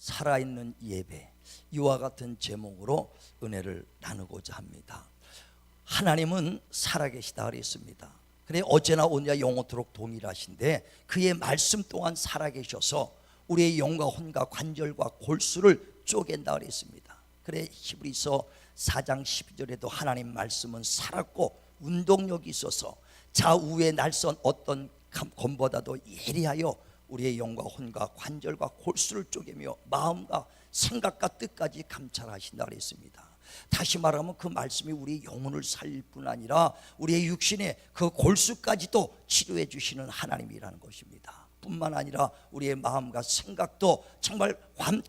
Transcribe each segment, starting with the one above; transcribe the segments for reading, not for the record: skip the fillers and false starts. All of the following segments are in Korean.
살아있는 예배, 이와 같은 제목으로 은혜를 나누고자 합니다. 하나님은 살아계시다 그랬습니다. 그래 어제나 오늘과 영원토록 동일하신데 그의 말씀 또한 살아계셔서 우리의 영과 혼과 관절과 골수를 쪼갠다 그랬습니다. 그래 히브리서 4장 12절에도 하나님 말씀은 살았고 운동력이 있어서 좌우에 날선 어떤 검보다도 예리하여 우리의 영과 혼과 관절과 골수를 쪼개며 마음과 생각과 뜻까지 감찰하신다 그랬습니다. 다시 말하면 그 말씀이 우리 영혼을 살릴 뿐 아니라 우리의 육신의 그 골수까지도 치료해 주시는 하나님이라는 것입니다. 뿐만 아니라 우리의 마음과 생각도 정말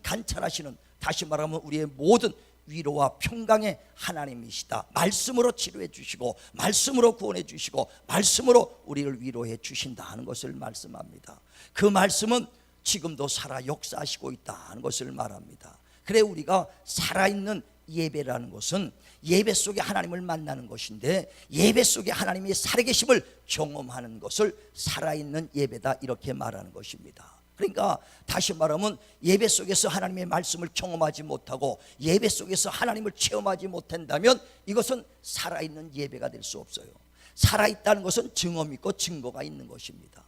관찰하시는, 다시 말하면 우리의 모든 위로와 평강의 하나님이시다. 말씀으로 치료해 주시고 말씀으로 구원해 주시고 말씀으로 우리를 위로해 주신다 하는 것을 말씀합니다. 그 말씀은 지금도 살아 역사하시고 있다는 것을 말합니다. 그래 우리가 살아있는 예배라는 것은 예배 속에 하나님을 만나는 것인데 예배 속에 하나님의 살아계심을 경험하는 것을 살아있는 예배다 이렇게 말하는 것입니다. 그러니까 다시 말하면 예배 속에서 하나님의 말씀을 경험하지 못하고 예배 속에서 하나님을 체험하지 못한다면 이것은 살아있는 예배가 될 수 없어요. 살아있다는 것은 증언 있고 증거가 있는 것입니다.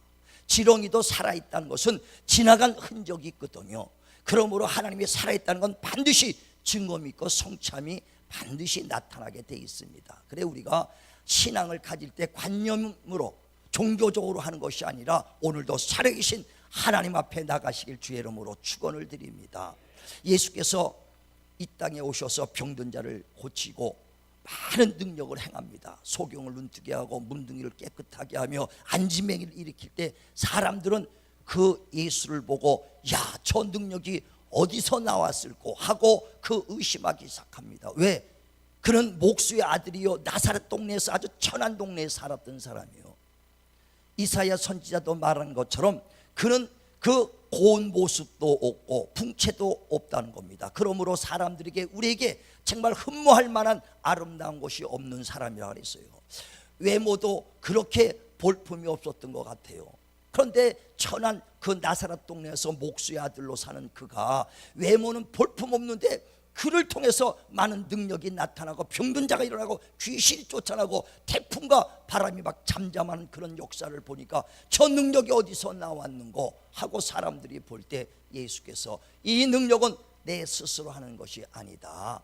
지렁이도 살아있다는 것은 지나간 흔적이 있거든요. 그러므로 하나님이 살아있다는 건 반드시 증거 믿고 성참이 반드시 나타나게 돼 있습니다. 그래 우리가 신앙을 가질 때 관념으로 종교적으로 하는 것이 아니라 오늘도 살아계신 하나님 앞에 나가시길 주의 이름으로 축원을 드립니다. 예수께서 이 땅에 오셔서 병든 자를 고치고 많은 능력을 행합니다. 소경을 눈뜨게 하고 문둥이를 깨끗하게 하며 안진뱅이를 일으킬 때 사람들은 그 예수를 보고 야, 저 능력이 어디서 나왔을꼬 하고 그 의심하기 시작합니다. 왜? 그는 목수의 아들이요 나사렛 동네에서 아주 천한 동네에 살았던 사람이요. 이사야 선지자도 말한 것처럼 그는 그 고운 모습도 없고 풍채도 없다는 겁니다. 그러므로 사람들에게 우리에게 정말 흠모할 만한 아름다운 것이 없는 사람이라 그랬어요. 외모도 그렇게 볼품이 없었던 것 같아요. 그런데 천한 그 나사렛 동네에서 목수의 아들로 사는 그가 외모는 볼품 없는데 그를 통해서 많은 능력이 나타나고 병든 자가 일어나고 귀신이 쫓아나고 태풍과 바람이 막 잠잠하는 그런 역사를 보니까 저 능력이 어디서 나왔는고 하고 사람들이 볼 때 예수께서 이 능력은 내 스스로 하는 것이 아니다.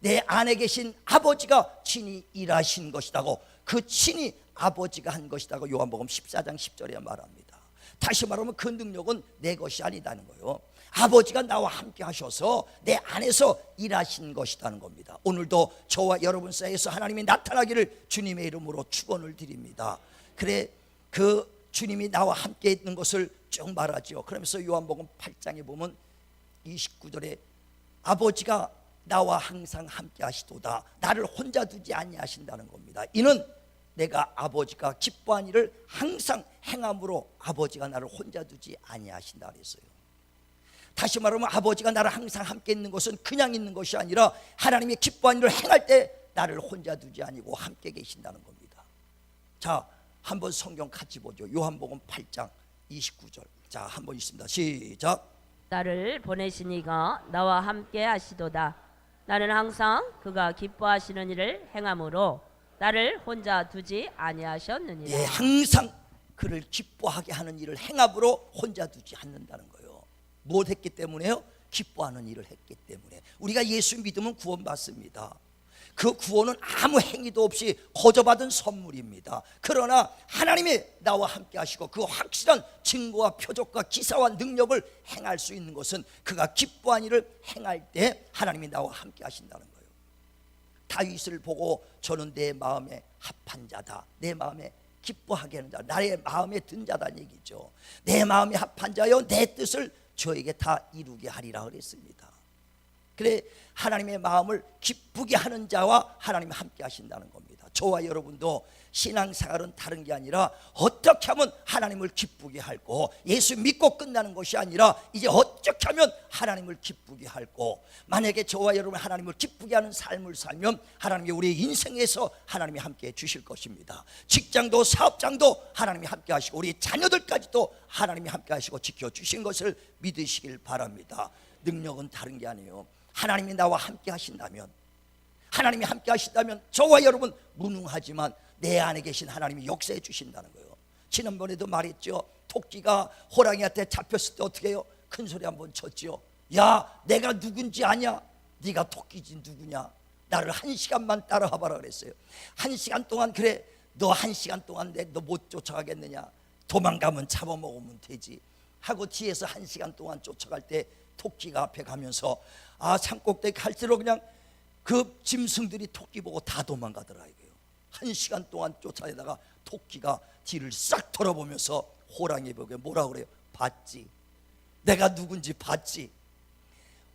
내 안에 계신 아버지가 친히 일하신 것이다고, 그 친히 아버지가 한 것이다고 요한복음 14장 10절에 말합니다. 다시 말하면 그 능력은 내 것이 아니다는 거예요. 아버지가 나와 함께 하셔서 내 안에서 일하신 것이라는 겁니다. 오늘도 저와 여러분 사이에서 하나님이 나타나기를 주님의 이름으로 축원을 드립니다. 그래 그 주님이 나와 함께 있는 것을 쭉 말하죠. 그러면서 요한복음 8장에 보면 29절에 아버지가 나와 항상 함께 하시도다. 나를 혼자 두지 아니하신다는 겁니다. 이는 내가 아버지가 기뻐한 일을 항상 행함으로 아버지가 나를 혼자 두지 아니하신다 그랬어요. 다시 말하면 아버지가 나를 항상 함께 있는 것은 그냥 있는 것이 아니라 하나님이 기뻐한 일을 행할 때 나를 혼자 두지 아니고 함께 계신다는 겁니다. 자, 한번 성경 같이 보죠. 요한복음 8장 29절. 자, 한번 있습니다. 시작. 나를 보내신 이가 나와 함께 하시도다. 나는 항상 그가 기뻐하시는 일을 행함으로 나를 혼자 두지 아니하셨느니라. 예, 항상 그를 기뻐하게 하는 일을 행함으로 혼자 두지 않는다는 거예요. 뭘 했기 때문에요? 기뻐하는 일을 했기 때문에. 우리가 예수 믿으면 구원받습니다. 그 구원은 아무 행위도 없이 거저받은 선물입니다. 그러나 하나님이 나와 함께 하시고 그 확실한 증거와 표적과 기사와 능력을 행할 수 있는 것은 그가 기뻐한 일을 행할 때 하나님이 나와 함께 하신다는 거예요. 다윗을 보고 저는 내 마음에 합한 자다, 내 마음에 기뻐하게 하는 자, 나의 마음에 든 자다는 얘기죠. 내 마음에 합한 자여 내 뜻을 저에게 다 이루게 하리라 그랬습니다. 그래 하나님의 마음을 기쁘게 하는 자와 하나님이 함께 하신다는 겁니다. 저와 여러분도 신앙생활은 다른 게 아니라 어떻게 하면 하나님을 기쁘게 할고 예수 믿고 끝나는 것이 아니라 이제 어떻게 하면 하나님을 기쁘게 할고, 만약에 저와 여러분 하나님을 기쁘게 하는 삶을 살면 하나님이 우리 인생에서 하나님이 함께 해 주실 것입니다. 직장도 사업장도 하나님이 함께 하시고 우리 자녀들까지도 하나님이 함께 하시고 지켜주신 것을 믿으시길 바랍니다. 능력은 다른 게 아니에요. 하나님이 나와 함께 하신다면, 하나님이 함께 하신다면 저와 여러분 무능하지만 내 안에 계신 하나님이 역사해 주신다는 거예요. 지난번에도 말했죠. 토끼가 호랑이한테 잡혔을 때 어떻게 해요? 큰 소리 한번 쳤지요. 야, 내가 누군지 아냐? 네가 토끼지 누구냐? 나를 1시간만 따라와 봐라 그랬어요. 1시간 동안. 그래, 너 1시간 동안 너 못 쫓아가겠느냐? 도망가면 잡아먹으면 되지 하고 뒤에서 1시간 동안 쫓아갈 때 토끼가 앞에 가면서 산꼭대기 갈수록 그냥 그 짐승들이 토끼 보고 다 도망가더라 이거예요. 1시간 동안 쫓아내다가 토끼가 뒤를 싹 돌아보면서 호랑이 보고 뭐라 그래요? 봤지? 내가 누군지 봤지?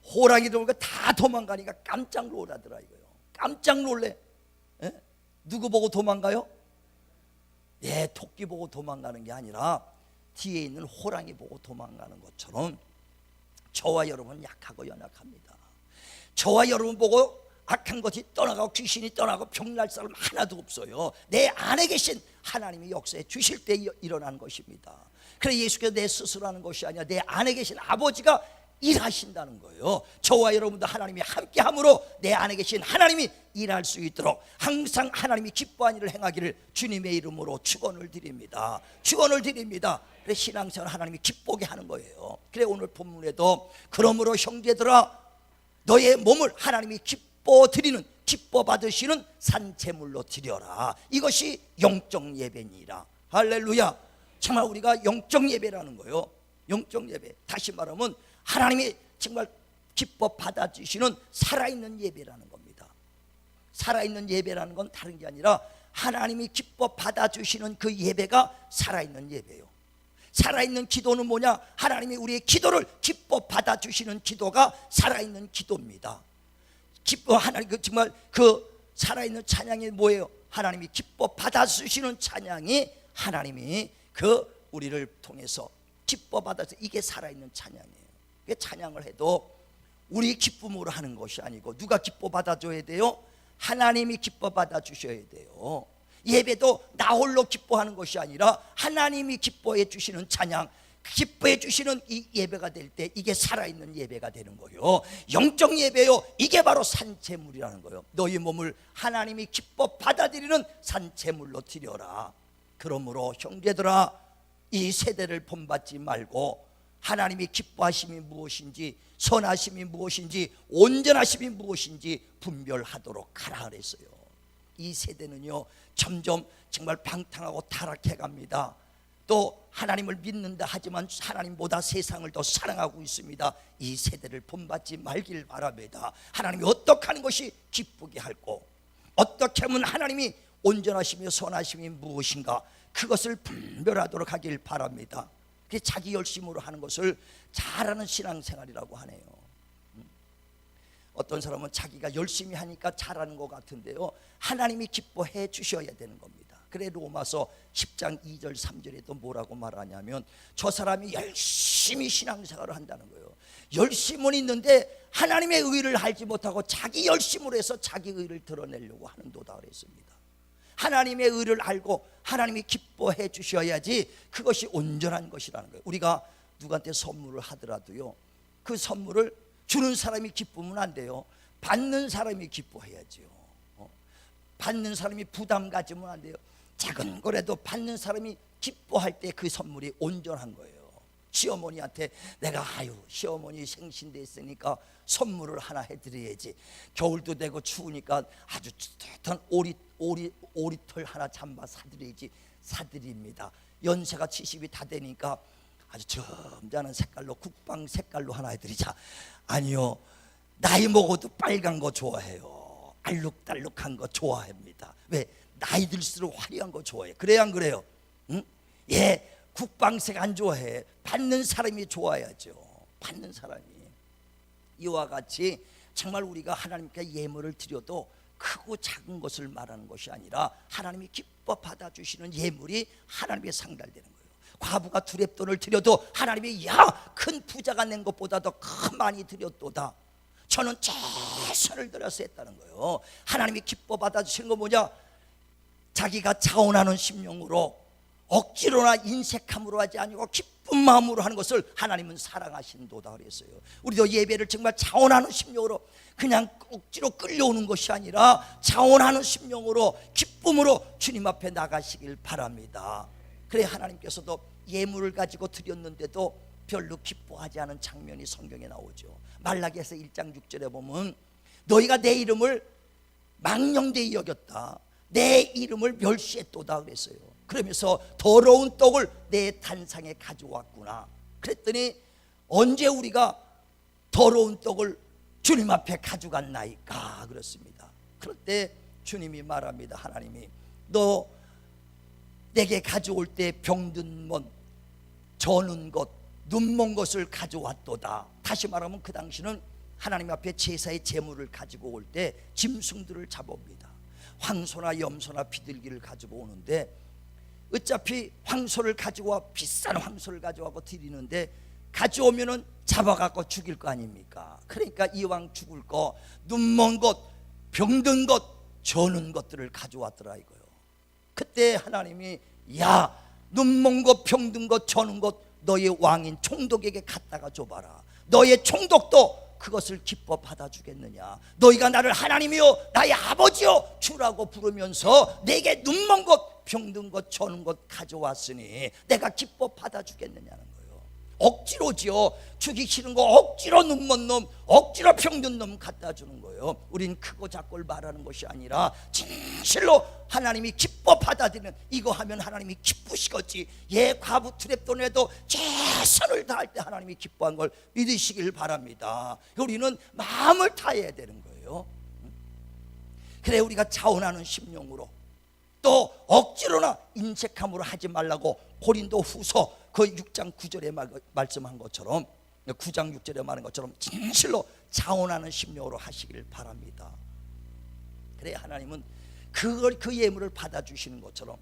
호랑이들 보고 다 도망가니까 깜짝 놀라더라 이거예요. 깜짝 놀래. 에? 누구 보고 도망가요? 예, 토끼 보고 도망가는 게 아니라 뒤에 있는 호랑이 보고 도망가는 것처럼 저와 여러분은 약하고 연약합니다. 저와 여러분 보고 악한 것이 떠나가고 귀신이 떠나고 병날 사람 하나도 없어요. 내 안에 계신 하나님이 역사해 주실 때 일어난 것입니다. 그래 예수께서 내 스스로 하는 것이 아니라 내 안에 계신 아버지가 일하신다는 거예요. 저와 여러분도 하나님이 함께함으로 내 안에 계신 하나님이 일할 수 있도록 항상 하나님이 기뻐하는 일을 행하기를 주님의 이름으로 축원을 드립니다. 축원을 드립니다. 그래 신앙생활 하나님이 기쁘게 하는 거예요. 그래 오늘 본문에도 그러므로 형제들아 너의 몸을 하나님이 기뻐 드리는, 기뻐 받으시는 산제물로 드려라. 이것이 영적 예배니라. 할렐루야. 정말 우리가 영적 예배라는 거예요. 영적 예배, 다시 말하면 하나님이 정말 기뻐 받아주시는 살아있는 예배라는 겁니다. 살아있는 예배라는 건 다른 게 아니라 하나님이 기뻐 받아주시는 그 예배가 살아있는 예배예요. 살아있는 기도는 뭐냐? 하나님이 우리의 기도를 기뻐 받아주시는 기도가 살아있는 기도입니다. 하나님 정말 그 살아있는 찬양이 뭐예요? 하나님이 기뻐 받아주시는 찬양이 하나님이 그 우리를 통해서 기뻐 받아서 이게 살아있는 찬양이에요. 찬양을 해도 우리 기쁨으로 하는 것이 아니고 누가 기뻐 받아줘야 돼요? 하나님이 기뻐 받아주셔야 돼요. 예배도 나 홀로 기뻐하는 것이 아니라 하나님이 기뻐해 주시는 찬양, 기뻐해 주시는 이 예배가 될 때 이게 살아있는 예배가 되는 거예요. 영적 예배요, 이게 바로 산제물이라는 거예요. 너희 몸을 하나님이 기뻐 받아들이는 산제물로 드려라. 그러므로 형제들아 이 세대를 본받지 말고 하나님이 기뻐하심이 무엇인지, 선하심이 무엇인지, 온전하심이 무엇인지 분별하도록 하라 그랬어요. 이 세대는요 점점 정말 방탕하고 타락해 갑니다. 또 하나님을 믿는다 하지만 하나님보다 세상을 더 사랑하고 있습니다. 이 세대를 본받지 말길 바랍니다. 하나님이 어떻게 하는 것이 기쁘게 할고, 어떻게 하면 하나님이 온전하시며 선하심이 무엇인가, 그것을 분별하도록 하길 바랍니다. 그게 자기 열심으로 하는 것을 잘하는 신앙생활이라고 하네요. 어떤 사람은 자기가 열심히 하니까 잘하는 것 같은데요, 하나님이 기뻐해 주셔야 되는 겁니다. 그래 로마서 10장 2절 3절에도 뭐라고 말하냐면 저 사람이 열심히 신앙생활을 한다는 거예요. 열심은 있는데 하나님의 의를 알지 못하고 자기 열심으로 해서 자기 의를 드러내려고 하는도다 그랬습니다. 하나님의 의를 알고 하나님이 기뻐해 주셔야지 그것이 온전한 것이라는 거예요. 우리가 누구한테 선물을 하더라도요, 그 선물을 주는 사람이 기쁘면 안 돼요. 받는 사람이 기뻐해야죠. 받는 사람이 부담 가지면 안 돼요. 작은 거라도 받는 사람이 기뻐할 때 그 선물이 온전한 거예요. 시어머니한테 내가 시어머니 생신됐으니까 선물을 하나 해드려야지. 겨울도 되고 추우니까 아주 따뜻한 오리털 하나 잠바 사드려야지. 사드립니다. 연세가 70이 다 되니까 아주 점잖은 색깔로 국방 색깔로 하나 해드리자. 아니요, 나이 먹어도 빨간 거 좋아해요. 알록달록한 거 좋아합니다. 왜? 나이 들수록 화려한 거 좋아해. 그래야 안 그래요? 응? 예, 국방색 안 좋아해. 받는 사람이 좋아야죠. 받는 사람이. 이와 같이 정말 우리가 하나님께 예물을 드려도 크고 작은 것을 말하는 것이 아니라 하나님이 기뻐 받아주시는 예물이 하나님께 상달되는 거예요. 과부가 두렙돈을 드려도 하나님이 야, 큰 부자가 낸 것보다 더 큰 많이 드렸도다. 저는 최선을 들여서 했다는 거예요. 하나님이 기뻐 받아주시는 건 뭐냐? 자기가 자원하는 심령으로 억지로나 인색함으로 하지 아니고 기쁜 마음으로 하는 것을 하나님은 사랑하신도다 그랬어요. 우리도 예배를 정말 자원하는 심령으로, 그냥 억지로 끌려오는 것이 아니라 자원하는 심령으로 기쁨으로 주님 앞에 나가시길 바랍니다. 그래 하나님께서도 예물을 가지고 드렸는데도 별로 기뻐하지 않은 장면이 성경에 나오죠. 말라기에서 1장 6절에 보면 너희가 내 이름을 망령되이 여겼다, 내 이름을 멸시했도다 그랬어요. 그러면서 더러운 떡을 내 단상에 가져왔구나. 그랬더니 언제 우리가 더러운 떡을 주님 앞에 가져갔나이까 그렇습니다. 그럴 때 주님이 말합니다. 하나님이 너 내게 가져올 때 병든 것, 저는 것, 눈먼 것을 가져왔도다. 다시 말하면 그 당시는 하나님 앞에 제사의 제물을 가지고 올 때 짐승들을 잡아옵니다. 황소나 염소나 비둘기를 가지고 오는데 어차피 황소를 가지고 와, 비싼 황소를 가져와서 드리는데 가져오면은 잡아갖고 죽일 거 아닙니까? 그러니까 이왕 죽을 거 눈먼 것, 병든 것, 저는 것들을 가져왔더라 이거요. 그때 하나님이 야, 눈먼 것, 병든 것, 저는 것 너의 왕인 총독에게 갖다가 줘봐라. 너의 총독도 그것을 기뻐 받아주겠느냐? 너희가 나를 하나님이요 나의 아버지요 주라고 부르면서 내게 눈먼 것, 병든 것, 저는 것 가져왔으니 내가 기뻐 받아주겠느냐는 거예요. 억지로지요. 주기 싫은 거 억지로 눈먼 놈, 억지로 병든 놈 갖다 주는 거예요. 우린 크고 작고를 말하는 것이 아니라 진실로 하나님이 기뻐 받아들이는, 이거 하면 하나님이 기쁘시겠지. 예, 과부 두렙돈에도 최선을 다할 때 하나님이 기뻐한 걸 믿으시길 바랍니다. 우리는 마음을 다해야 되는 거예요. 그래 우리가 자원하는 심령으로, 또 억지로나 인색함으로 하지 말라고 고린도 후서 그 6장 9절에 말씀한 것처럼, 9장 6절에 말한 것처럼 진실로 자원하는 심령으로 하시길 바랍니다. 그래 하나님은 그 예물을 받아주시는 것처럼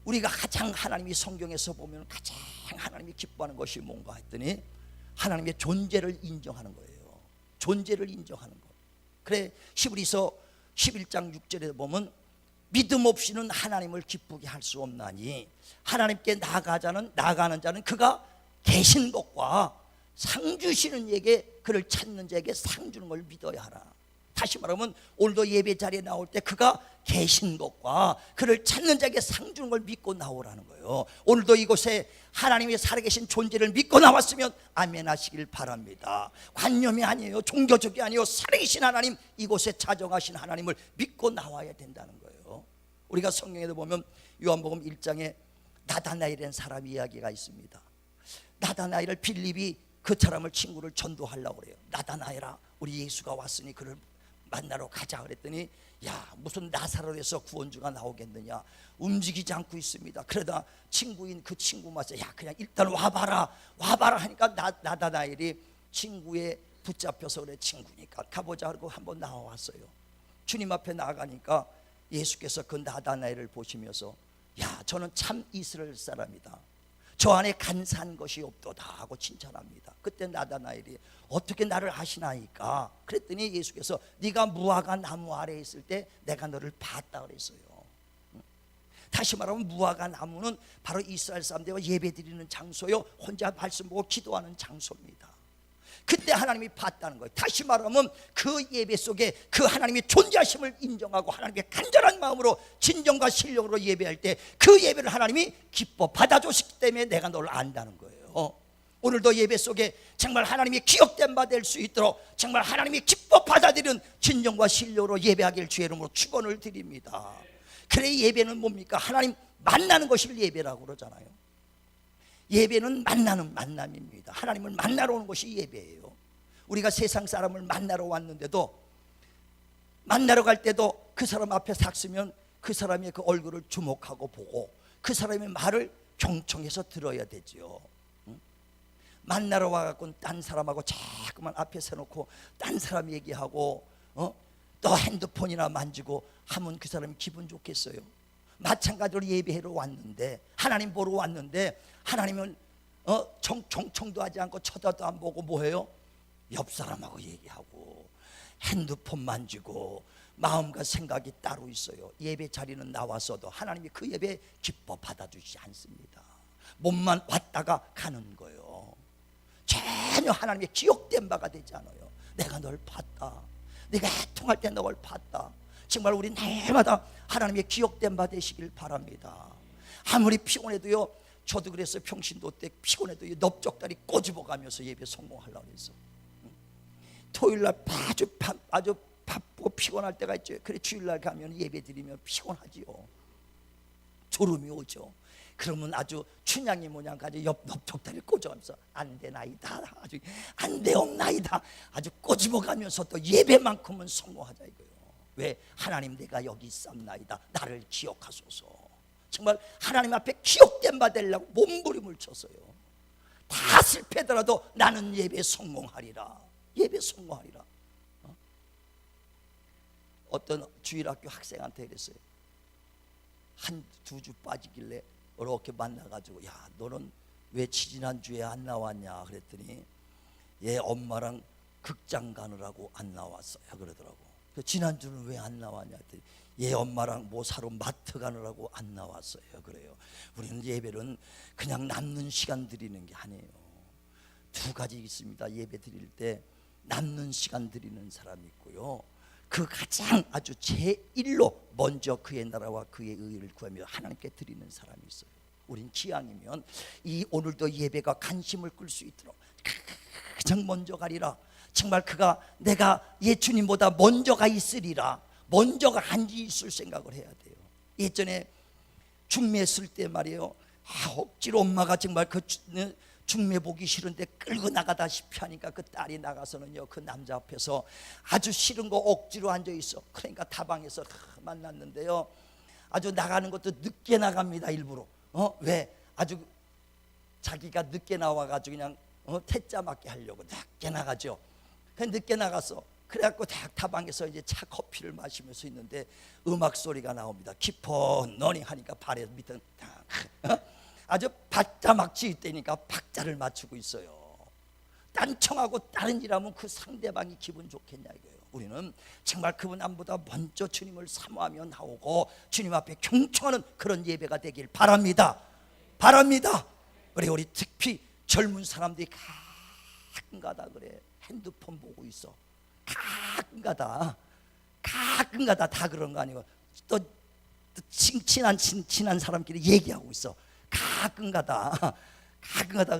우리가 가장 하나님이 성경에서 보면 가장 하나님이 기뻐하는 것이 뭔가 했더니 하나님의 존재를 인정하는 거예요. 존재를 인정하는 것. 그래 히브리서 11장 6절에 보면 믿음 없이는 하나님을 기쁘게 할 수 없나니 하나님께 나아가는 자는 그가 계신 것과 상 주시는 이에게, 그를 찾는 자에게 상 주는 걸 믿어야 하라. 다시 말하면 오늘도 예배 자리에 나올 때 그가 계신 것과 그를 찾는 자에게 상 주는 걸 믿고 나오라는 거예요. 오늘도 이곳에 하나님의 살아계신 존재를 믿고 나왔으면 아멘 하시길 바랍니다. 관념이 아니에요, 종교적이 아니에요. 살아계신 하나님, 이곳에 찾아가신 하나님을 믿고 나와야 된다는 거예요. 우리가 성경에도 보면 요한복음 1장에 나다나엘이라는 사람 이야기가 있습니다. 나다나엘을 빌립이 그 사람을, 친구를 전도하려고 그래요. 나다나엘아, 우리 예수가 왔으니 그를 만나러 가자 그랬더니 야, 무슨 나사렛에서 구원주가 나오겠느냐, 움직이지 않고 있습니다. 그러다 친구인 그 친구 맞아, 야 그냥 일단 와봐라 하니까 나다나엘이 친구에 붙잡혀서 그래, 친구니까 가보자 하고 한번 나와왔어요. 주님 앞에 나가니까 예수께서 그 나다나엘을 보시면서 야, 저는 참 이스라엘 사람이다, 저 안에 간사한 것이 없도다 하고 칭찬합니다. 그때 나다나엘이 어떻게 나를 아시나이까? 그랬더니 예수께서 네가 무화과 나무 아래에 있을 때 내가 너를 봤다 그랬어요. 다시 말하면 무화과 나무는 바로 이스라엘 사람들과 예배드리는 장소요, 혼자 말씀 보고 기도하는 장소입니다. 그때 하나님이 봤다는 거예요. 다시 말하면 그 예배 속에 그 하나님의 존재하심을 인정하고 하나님의 간절한 마음으로 진정과 신령으로 예배할 때 그 예배를 하나님이 기뻐 받아주시기 때문에 내가 너를 안다는 거예요. 오늘도 예배 속에 정말 하나님이 기억된 바 될 수 있도록 정말 하나님이 기뻐 받아들이는 진정과 신령으로 예배하길 주의 이름으로 축원을 드립니다. 그래 예배는 뭡니까? 하나님 만나는 것을 예배라고 그러잖아요. 예배는 만남입니다. 하나님을 만나러 오는 것이 예배예요. 우리가 세상 사람을 만나러 왔는데도, 만나러 갈 때도 그 사람 앞에 싹 서면 그 사람의 그 얼굴을 주목하고 보고 그 사람의 말을 경청해서 들어야 되지요. 만나러 와갖고 딴 사람하고 자꾸만 앞에 서놓고 딴 사람 얘기하고 또 핸드폰이나 만지고 하면 그 사람이 기분 좋겠어요? 마찬가지로 예배하러 왔는데, 하나님 보러 왔는데, 하나님은 정청도 하지 않고 쳐다도 안 보고 뭐해요? 옆 사람하고 얘기하고 핸드폰 만지고 마음과 생각이 따로 있어요. 예배 자리는 나왔어도 하나님이 그 예배 기뻐 받아주지 않습니다. 몸만 왔다가 가는 거예요. 전혀 하나님의 기억된 바가 되지 않아요. 내가 널 봤다, 내가 애통할 때 널 봤다. 정말 우리 날마다 하나님의 기억된 바 되시길 바랍니다. 아무리 피곤해도요, 저도 그랬어요. 평신도 때 피곤해도 넓적다리 꼬집어 가면서 예배 성공하려고 했어. 토요일날 아주 바쁘고 피곤할 때가 있죠. 그래 주일날 가면 예배 드리면 피곤하지요. 졸음이 오죠. 그러면 아주 춘향이 모양 가지고 옆 넓적다리를 꼬집어가면서 안 되나이다, 아주 안 되옵나이다, 아주 꼬집어가면서 또 예배만큼은 성공하자 이거예요. 왜? 하나님 내가 여기 있삼나이다, 나를 기억하소서. 정말 하나님 앞에 기억된 바 되려고 몸부림을 쳤어요. 다 실패하더라도 나는 예배 성공하리라, 예배 성공하리라. 어떤 주일학교 학생한테 그랬어요. 한 두 주 빠지길래 이렇게 만나가지고, 야 너는 왜 지지난주에 안 나왔냐 그랬더니, 얘 엄마랑 극장 가느라고 안 나왔어요 그러더라고. 지난주는 왜 안 나왔냐 했더니, 얘 엄마랑 뭐 사러 마트 가느라고 안 나왔어요 그래요. 우리는 예배는 그냥 남는 시간 드리는 게 아니에요. 두 가지 있습니다. 예배 드릴 때 남는 시간 드리는 사람이 있고요, 그 가장 아주 제1로 먼저 그의 나라와 그의 의를 구하며 하나님께 드리는 사람이 있어요. 우린 기왕이면 이 오늘도 예배가 관심을 끌 수 있도록 가장 먼저 가리라. 정말 그가 내가 예수님보다 먼저가 있으리라, 먼저가 한지 있을 생각을 해야 돼요. 예전에 중매했을 때 말이에요, 억지로 엄마가 정말 그 중매 보기 싫은데 끌고 나가다시피 하니까 그 딸이 나가서는요, 그 남자 앞에서 아주 싫은 거 억지로 앉아 있어. 그러니까 다방에서 만났는데요, 아주 나가는 것도 늦게 나갑니다. 일부러. 왜? 아주 자기가 늦게 나와가지고 그냥 태자 맞게 하려고 늦게 나가죠. 그 늦게 나갔어. 그래갖고 다방에서 이제 차 커피를 마시면서 있는데 음악 소리가 나옵니다. 키퍼너니 하니까 발에 밑에 아주 박자막지 있다니까 박자를 맞추고 있어요. 딴청하고 다른 일하면 그 상대방이 기분 좋겠냐 이거예요. 우리는 정말 그분 남보다 먼저 주님을 사모하며 나오고 주님 앞에 경청하는 그런 예배가 되길 바랍니다. 바랍니다. 우리 특히 젊은 사람들이 가끔가다 그래, 핸드폰 보고 있어. 가끔가다 다 그런 거 아니고 또 친한 사람끼리 얘기하고 있어. 가끔가다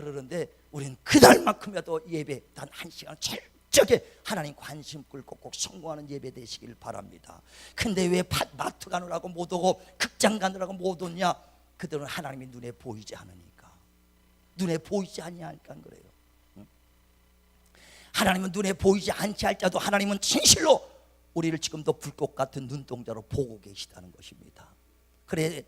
그러는데 우리는 그날만큼이라도 예배 단 한 시간 철저하게 하나님 관심 끌고 꼭 성공하는 예배 되시길 바랍니다. 근데 왜 마트 가느라고 못 오고 극장 가느라고 못 오냐? 그들은 하나님이 눈에 보이지 않으니까, 눈에 보이지 아니하니까 그래요. 하나님은 눈에 보이지 않지 할지라도 하나님은 진실로 우리를 지금도 불꽃 같은 눈동자로 보고 계시다는 것입니다. 그래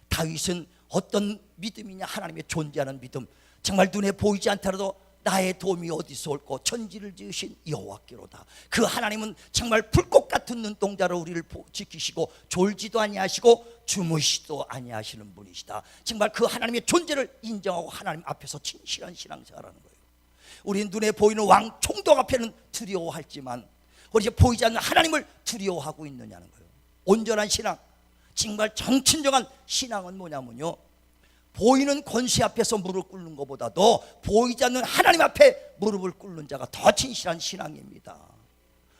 다윗은 어떤 믿음이냐? 하나님의 존재하는 믿음. 정말 눈에 보이지 않더라도 나의 도움이 어디서 올꼬? 천지를 지으신 여호와께로다. 그 하나님은 정말 불꽃 같은 눈동자로 우리를 지키시고 졸지도 아니하시고 주무시도 아니하시는 분이시다. 정말 그 하나님의 존재를 인정하고 하나님 앞에서 진실한 신앙생활하는 거예요. 우리는 눈에 보이는 왕 총독 앞에는 두려워하지만 우리 보이지 않는 하나님을 두려워하고 있느냐는 거예요. 온전한 신앙, 정말 정친정한 신앙은 뭐냐면요, 보이는 권세 앞에서 무릎 꿇는 것보다도 보이지 않는 하나님 앞에 무릎을 꿇는 자가 더 진실한 신앙입니다.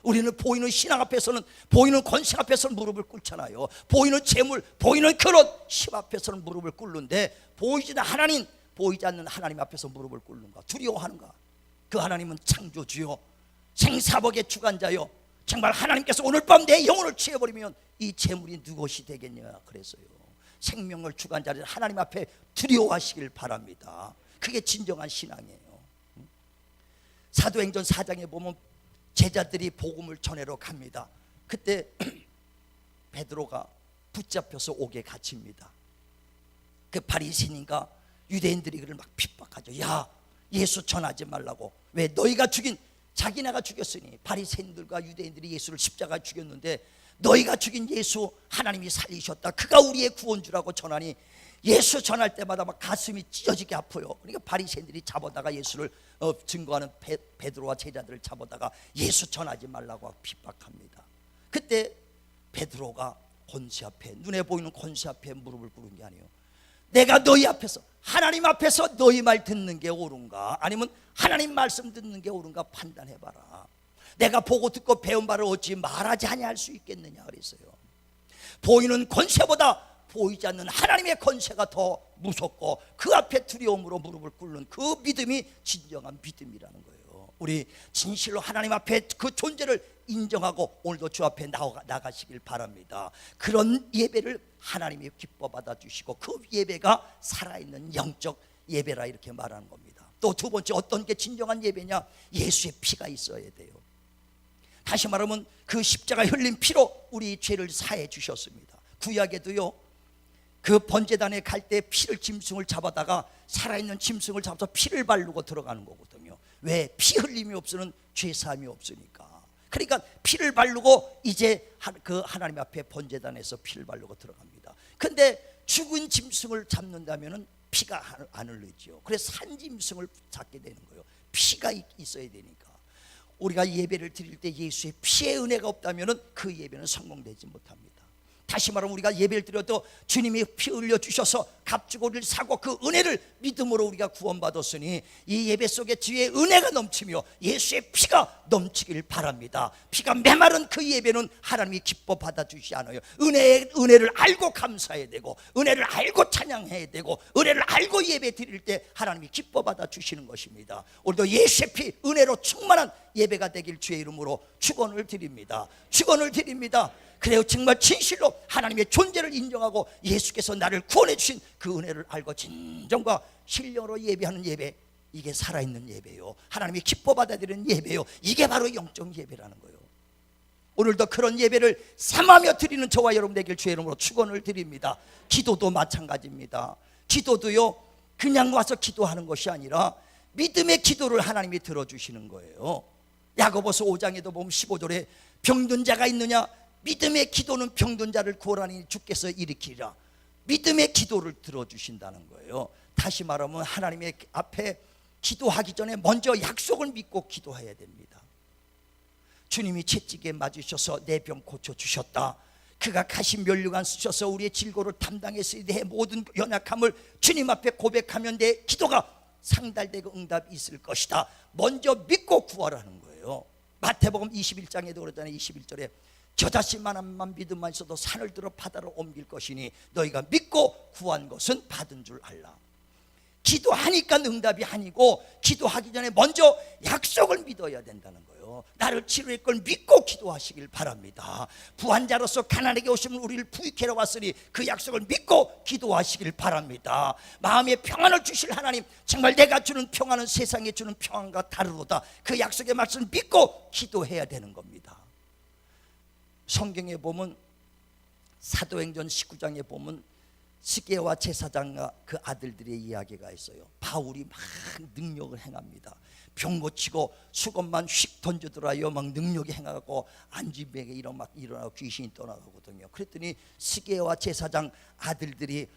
우리는 보이는 신앙 앞에서는, 보이는 권세 앞에서는 무릎을 꿇잖아요. 보이는 재물, 보이는 결혼, 십 앞에서는 무릎을 꿇는데 보이지 않는 하나님 앞에서 무릎을 꿇는가? 두려워하는가? 그 하나님은 창조주요, 생사복의 주관자요. 정말 하나님께서 오늘 밤 내 영혼을 취해버리면 이 재물이 누구시 되겠냐 그랬어요. 생명을 주관자를 하나님 앞에 두려워하시길 바랍니다. 그게 진정한 신앙이에요. 사도행전 4장에 보면 제자들이 복음을 전하러 갑니다. 그때 베드로가 붙잡혀서 옥에 갇힙니다. 그 바리새인과 유대인들이 그를 막 핍박하죠. 야, 예수 전하지 말라고. 왜? 너희가 죽인 자기네가 죽였으니. 바리새인들과 유대인들이 예수를 십자가에 죽였는데 너희가 죽인 예수 하나님이 살리셨다, 그가 우리의 구원주라고 전하니 예수 전할 때마다 막 가슴이 찢어지게 아파요. 그러니까 바리새인들이 잡아다가 예수를 증거하는 베드로와 제자들을 잡아다가 예수 전하지 말라고 핍박합니다. 그때 베드로가 권세 앞에, 눈에 보이는 권세 앞에 무릎을 꿇은 게 아니에요. 내가 너희 앞에서, 하나님 앞에서 너희 말 듣는 게 옳은가, 아니면 하나님 말씀 듣는 게 옳은가 판단해봐라. 내가 보고 듣고 배운 바를 어찌 말하지 아니할 수 있겠느냐 그랬어요. 보이는 권세보다 보이지 않는 하나님의 권세가 더 무섭고 그 앞에 두려움으로 무릎을 꿇는 그 믿음이 진정한 믿음이라는 거예요. 우리 진실로 하나님 앞에 그 존재를 인정하고 오늘도 주 앞에 나가시길 바랍니다. 그런 예배를 하나님이 기뻐 받아주시고 그 예배가 살아있는 영적 예배라 이렇게 말하는 겁니다. 또 두 번째, 어떤 게 진정한 예배냐? 예수의 피가 있어야 돼요. 다시 말하면 그 십자가 흘린 피로 우리 죄를 사해 주셨습니다. 구약에도요, 그 번제단에 갈 때 피를, 짐승을 잡아다가 살아있는 짐승을 잡아서 피를 바르고 들어가는 거거든요. 왜? 피 흘림이 없으면 죄 사함이 없으니까. 그러니까 피를 바르고 이제 그 하나님 앞에 번제단에서 피를 바르고 들어갑니다. 근데 죽은 짐승을 잡는다면은 피가 안 흘리죠. 그래서 산 짐승을 잡게 되는 거예요. 피가 있어야 되니까. 우리가 예배를 드릴 때 예수의 피의 은혜가 없다면은 그 예배는 성공되지 못합니다. 다시 말하면 우리가 예배를 드려도 주님이 피 흘려 주셔서 값주고를 사고 그 은혜를 믿음으로 우리가 구원받았으니 이 예배 속에 주의 은혜가 넘치며 예수의 피가 넘치길 바랍니다. 피가 메마른 그 예배는 하나님이 기뻐 받아주시지 않아요. 은혜를 알고 감사해야 되고, 은혜를 알고 찬양해야 되고, 은혜를 알고 예배 드릴 때 하나님이 기뻐 받아주시는 것입니다. 오늘도 예수의 피, 은혜로 충만한 예배가 되길 주의 이름으로 축원을 드립니다. 축원을 드립니다. 그래요, 정말 진실로 하나님의 존재를 인정하고 예수께서 나를 구원해 주신 그 은혜를 알고 진정과 신령으로 예배하는 예배, 이게 살아있는 예배요, 하나님이 기뻐 받아들이는 예배요, 이게 바로 영적 예배라는 거예요. 오늘도 그런 예배를 삼하며 드리는 저와 여러분 되길 주의 이름으로 축원을 드립니다. 기도도 마찬가지입니다. 기도도요, 그냥 와서 기도하는 것이 아니라 믿음의 기도를 하나님이 들어주시는 거예요. 야고보서 5장에도 보면 15절에 병든 자가 있느냐? 믿음의 기도는 병든 자를 구원하니 주께서 일으키리라. 믿음의 기도를 들어주신다는 거예요. 다시 말하면 하나님의 앞에 기도하기 전에 먼저 약속을 믿고 기도해야 됩니다. 주님이 채찍에 맞으셔서 내 병 고쳐주셨다. 그가 가신 면류관 쓰셔서 우리의 질고를 담당했으니 내 모든 연약함을 주님 앞에 고백하면 내 기도가 상달되고 응답이 있을 것이다. 먼저 믿고 구하라는 거예요. 마태복음 21장에도 그러잖아요. 21절에 저 자신만한 믿음만 있어도 산을 들어 바다로 옮길 것이니 너희가 믿고 구한 것은 받은 줄 알라. 기도하니까 응답이 아니고 기도하기 전에 먼저 약속을 믿어야 된다는 거예요. 나를 치료할 걸 믿고 기도하시길 바랍니다. 부한자로서 가난하게 오시면 우리를 부익하러 왔으니 그 약속을 믿고 기도하시길 바랍니다. 마음에 평안을 주실 하나님, 정말 내가 주는 평안은 세상에 주는 평안과 다르로다. 그 약속의 말씀을 믿고 기도해야 되는 겁니다. 성경에 보면 사도행전 19장에 보면 스게와 제사장과 그 아들들의 이야기가 있어요. 바울이 막 능력을 행합니다. 병 고치고 수건만 휙 던져들어요. 막 능력이 행하고 안진뱅에 일어나고 귀신이 떠나가거든요. 그랬더니 스게와 제사장 아들들이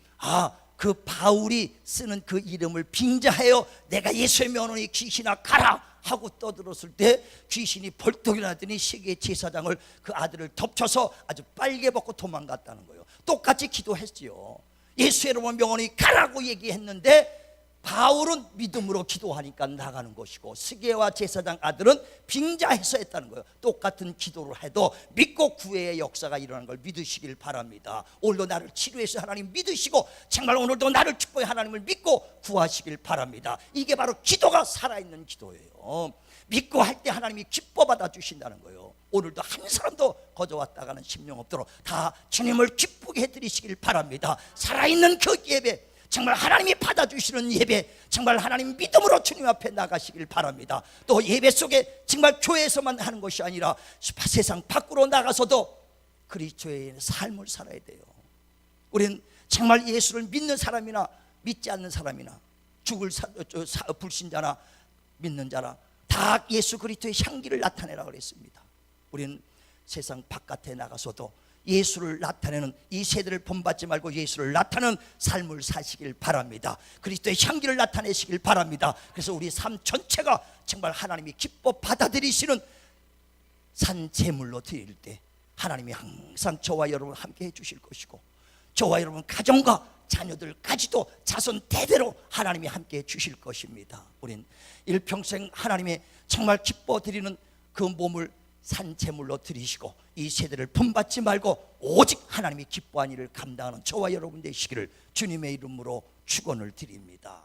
그 바울이 쓰는 그 이름을 빙자하여 내가 예수의 명하노니 귀신아 가라 하고 떠들었을 때 귀신이 벌떡 일어나더니 스게 제사장을 그 아들을 덮쳐서 아주 빨개 벗고 도망갔다는 거예요. 똑같이 기도했지요. 예수의 이름을 명하노니 가라고 얘기했는데 바울은 믿음으로 기도하니까 나가는 것이고 스게와 제사장 아들은 빙자해서 했다는 거예요. 똑같은 기도를 해도 믿고 구애의 역사가 일어나는 걸 믿으시길 바랍니다. 오늘도 나를 치료해서 하나님 믿으시고 정말 오늘도 나를 축복해 하나님을 믿고 구하시길 바랍니다. 이게 바로 기도가 살아있는 기도예요. 믿고 할 때 하나님이 기뻐 받아주신다는 거예요. 오늘도 한 사람도 거저왔다가는 심령 없도록 다 주님을 기쁘게 해드리시길 바랍니다. 살아있는 그 예배, 정말 하나님이 받아주시는 예배, 정말 하나님 믿음으로 주님 앞에 나가시길 바랍니다. 또 예배 속에 정말 교회에서만 하는 것이 아니라 세상 밖으로 나가서도 그리스도의 삶을 살아야 돼요. 우리는 정말 예수를 믿는 사람이나 믿지 않는 사람이나 죽을 불신자나 믿는 자나 다 예수 그리스도의 향기를 나타내라 그랬습니다. 우리는 세상 바깥에 나가서도 예수를 나타내는, 이 세대를 본받지 말고 예수를 나타내는 삶을 사시길 바랍니다. 그리스도의 향기를 나타내시길 바랍니다. 그래서 우리 삶 전체가 정말 하나님이 기뻐 받아들이시는 산 제물로 드릴 때 하나님이 항상 저와 여러분 함께 해주실 것이고, 저와 여러분 가정과 자녀들까지도 자손 대대로 하나님이 함께 해주실 것입니다. 우린 일평생 하나님의 정말 기뻐 드리는 그 몸을 산 제물로 드리시고 이 세대를 본받지 말고 오직 하나님이 기뻐한 일을 감당하는 저와 여러분 되시기를 주님의 이름으로 축원을 드립니다.